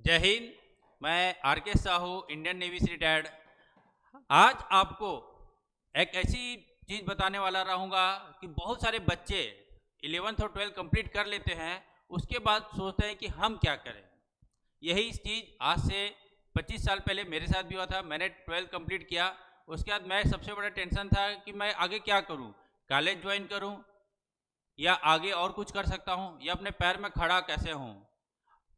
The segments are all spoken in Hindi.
जय हिंद। मैं आर.के. साहू, इंडियन नेवी से रिटायर्ड। आज आपको एक ऐसी चीज़ बताने वाला रहूँगा कि बहुत सारे बच्चे 11th और 12th कंप्लीट कर लेते हैं, उसके बाद सोचते हैं कि हम क्या करें। यही चीज़ आज से 25 साल पहले मेरे साथ भी हुआ था। मैंने 12th कंप्लीट किया, उसके बाद मैं सबसे बड़ा टेंशन था कि मैं आगे क्या करूं, कॉलेज ज्वाइन करूं या आगे और कुछ कर सकता हूं या अपने पैर में खड़ा कैसे हूं।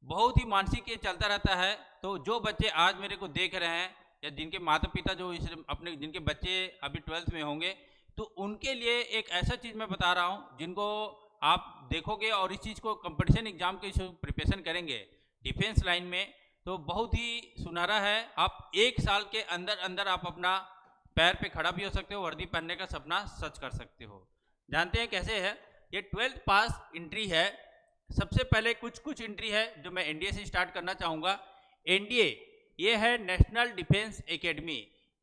बहुत ही मानसिक ये चलता रहता है। तो जो बच्चे आज मेरे को देख रहे हैं या जिनके माता पिता जो इस अपने जिनके बच्चे अभी 12th में होंगे, तो उनके लिए एक ऐसा चीज़ मैं बता रहा हूं जिनको आप देखोगे और इस चीज़ को कंपटीशन एग्जाम के प्रिपरेशन करेंगे डिफेंस लाइन में, तो बहुत ही सुनहरा है। आप 1 साल के अंदर अंदर आप अपना पैर पे खड़ा भी हो सकते हो, वर्दी पहनने का सपना सच कर सकते हो। जानते हैं कैसे है? ये 12th पास एंट्री है। सबसे पहले कुछ एंट्री है जो मैं एनडीए से स्टार्ट करना चाहूँगा। एनडीए ये है नेशनल डिफेंस एकेडमी।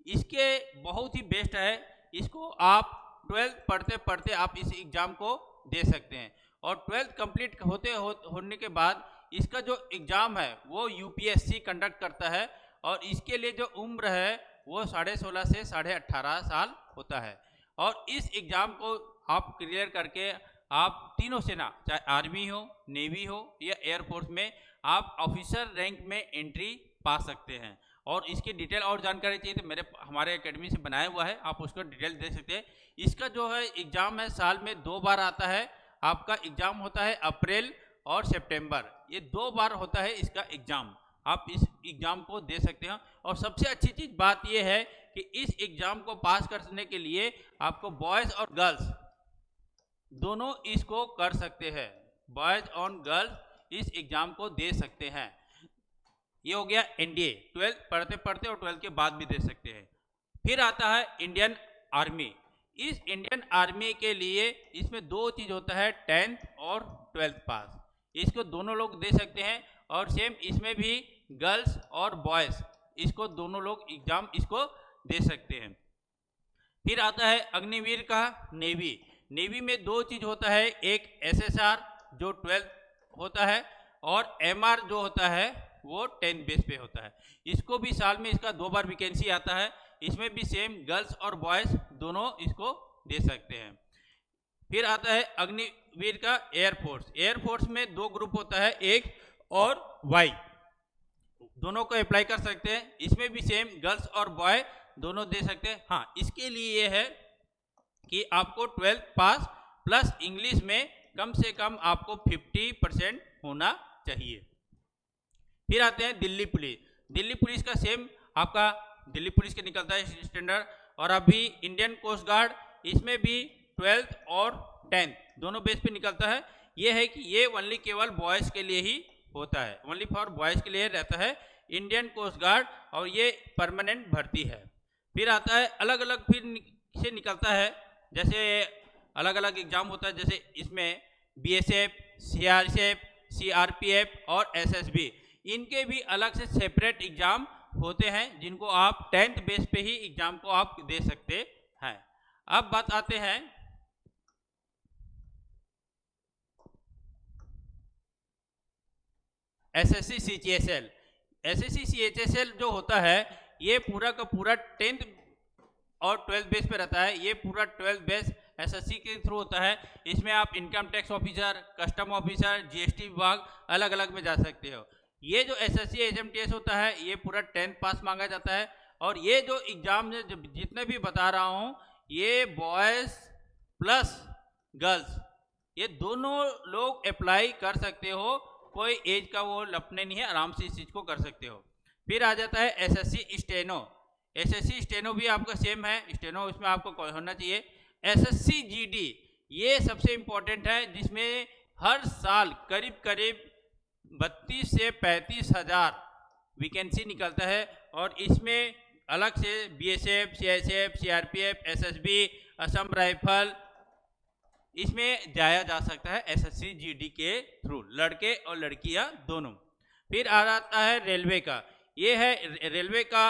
इसके बहुत ही बेस्ट है। इसको आप 12th पढ़ते पढ़ते आप इस एग्ज़ाम को दे सकते हैं और 12th कंप्लीट होने के बाद इसका जो एग्ज़ाम है वो यूपीएससी कंडक्ट करता है और इसके लिए जो उम्र है वो 16.5 से 18.5 साल होता है। और इस एग्ज़ाम को आप क्लियर करके आप तीनों सेना, चाहे आर्मी हो, नेवी हो या एयरफोर्स में, आप ऑफिसर रैंक में एंट्री पा सकते हैं। और इसकी डिटेल और जानकारी चाहिए तो हमारे एकेडमी से बनाया हुआ है, आप उसको डिटेल देख सकते हैं। इसका जो है एग्ज़ाम है साल में 2 बार आता है। आपका एग्ज़ाम होता है अप्रैल और सितंबर, ये 2 बार होता है इसका एग्ज़ाम। आप इस एग्ज़ाम को दे सकते हैं। और सबसे अच्छी चीज़ बात यह है कि इस एग्ज़ाम को पास करने के लिए आपको बॉयज़ और गर्ल्स दोनों इसको कर सकते हैं। बॉयज़ और गर्ल्स इस एग्ज़ाम को दे सकते हैं। ये हो गया एनडीए, 12th पढ़ते पढ़ते और 12th के बाद भी दे सकते हैं। फिर आता है इंडियन आर्मी। इस इंडियन आर्मी के लिए इसमें 2 चीज़ होता है, 10th और 12th पास। इसको दोनों लोग दे सकते हैं और सेम इसमें भी गर्ल्स और बॉयज़ इसको दोनों लोग एग्ज़ाम इसको दे सकते हैं। फिर आता है अग्निवीर का नेवी। नेवी में 2 चीज़ होता है, एक एसएसआर जो 12th होता है और एमआर जो होता है वो 10th बेस पे होता है। इसको भी साल में इसका 2 बार वैकेंसी आता है। इसमें भी सेम गर्ल्स और बॉयज़ दोनों इसको दे सकते हैं। फिर आता है अग्निवीर का एयरफोर्स। एयरफोर्स में 2 ग्रुप होता है, एक और वाई, दोनों को अप्लाई कर सकते हैं। इसमें भी सेम गर्ल्स और बॉय दोनों दे सकते हैं। हाँ, इसके लिए ये है कि आपको 12th पास प्लस इंग्लिश में कम से कम आपको 50% होना चाहिए। फिर आते हैं दिल्ली पुलिस। दिल्ली पुलिस का सेम आपका दिल्ली पुलिस के निकलता है स्टैंडर्ड। और अभी इंडियन कोस्ट गार्ड, इसमें भी 12th और 10th दोनों बेस पे निकलता है। ये है कि ये ओनली केवल बॉयज़ के लिए ही होता है, ओनली फॉर बॉयज़ के लिए रहता है इंडियन कोस्ट गार्ड, और ये परमानेंट भर्ती है। फिर आता है अलग अलग फिर से निकलता है, जैसे अलग अलग एग्जाम होता है, जैसे इसमें बीएसएफ, सीआरपीएफ, सीआरपीएफ और एसएसबी, इनके भी अलग से सेपरेट एग्जाम होते हैं जिनको आप 10th बेस पे ही एग्जाम को आप दे सकते हैं। अब बात आते हैं एसएससी सीएचएसएल। एसएससी सीएचएसएल जो होता है ये पूरा का पूरा 10th और 12th बेस पे रहता है। ये पूरा 12th बेस एसएससी के थ्रू होता है। इसमें आप income tax officer, custom officer, GST विभाग अलग अलग में जा सकते हो। ये जो एसएससी एचएमटीएस होता है ये पूरा 10th पास मांगा जाता है। और ये जो एग्जाम जितने भी बता रहा हूँ ये बॉयज़ प्लस गर्ल्स ये दोनों लोग अप्लाई कर सकते हो, कोई एज का वो लपने नहीं है, आराम से इस चीज़ को कर सकते हो। फिर आ जाता है एसएससी स्टेनो। एसएससी स्टेनो भी आपका सेम है, स्टेनो इसमें आपको होना चाहिए। एसएससी जीडी ये सबसे इम्पोर्टेंट है, जिसमें हर साल करीब करीब 32 से 35 हज़ार वैकेंसी निकलता है। और इसमें अलग से BSF, CISF, CRPF, SSB, Assam rifle, इसमें जाया जा सकता है एसएससी जीडी के थ्रू, लड़के और लड़कियां दोनों। फिर आ जाता है रेलवे का। ये है रेलवे का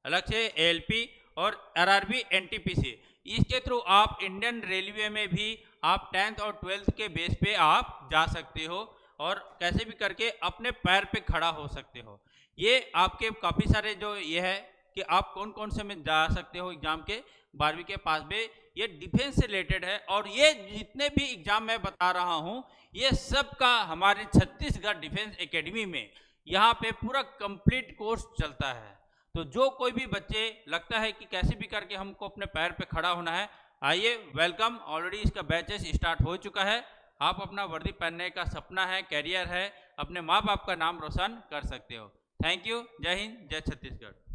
अलग से एएलपी और आरआरबी एनटीपीसी। इसके थ्रू आप इंडियन रेलवे में भी आप 10th और 12th के बेस पे आप जा सकते हो। और कैसे भी करके अपने पैर पे खड़ा हो सकते हो। ये आपके काफ़ी सारे जो ये है कि आप कौन कौन से में जा सकते हो एग्जाम के 12वीं के पास में, ये डिफेंस से रिलेटेड है। और ये जितने भी एग्जाम मैं बता रहा हूँ ये सब का हमारे छत्तीसगढ़ डिफेंस एकेडमी में यहाँ पे पूरा कंप्लीट कोर्स चलता है। तो जो कोई भी बच्चे लगता है कि कैसे भी करके हमको अपने पैर पे खड़ा होना है, आइए, वेलकम। ऑलरेडी इसका बैचेस स्टार्ट हो चुका है। आप अपना वर्दी पहनने का सपना है, कैरियर है, अपने माँ बाप का नाम रोशन कर सकते हो। Thank you. जय हिंद, जय छत्तीसगढ़।